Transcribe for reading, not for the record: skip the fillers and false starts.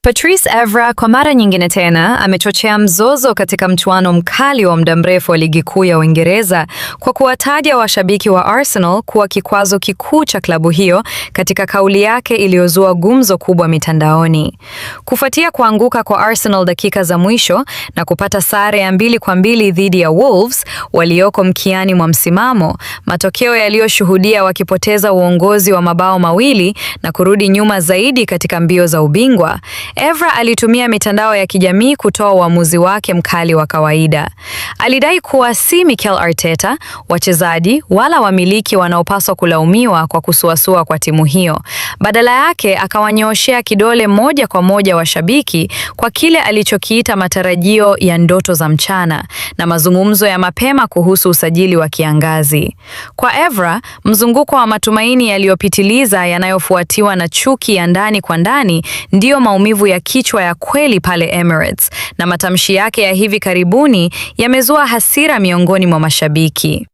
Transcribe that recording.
Patrice Evra kwa mara nyingine tena amechochea mzozo katika mchuano mkali wa muda mrefu wa ligi kuu ya Uingereza kwa kuwataja washabiki wa Arsenal kuwa kikwazo kikuu cha klabu hiyo katika kauli yake iliyozua gumzo kubwa mitandaoni. Kufuatia kuanguka kwa Arsenal dakika za mwisho na kupata sare ya 2-2 dhidi ya Wolves walioko mkiani mwa msimamo, matokeo yaliyoshuhudia wakipoteza uongozi wa mabao mawili na kurudi nyuma zaidi katika mbio za ubingwa, Evra alitumia mitandao ya kijamii kutoa uamuzi wake mkali wa kawaida. Alidai kuwa si Mikel Arteta, wachezaji wala wamiliki wanaopaswa kulaumiwa kwa kusuasua kwa timu hiyo. Badala yake akawanyooshea kidole moja kwa moja washabiki kwa kile alichokiita matarajio ya ndoto za mchana na mazungumzo ya mapema kuhusu usajili wa kiangazi. Kwa Evra, mzunguko wa matumaini yaliyopitiliza yanayofuatiwa na chuki ya ndani kwa ndani ndiyo maumivu ya kichwa ya kweli pale Emirates, na matamshi yake ya hivi karibuni yamezua hasira miongoni mwa mashabiki.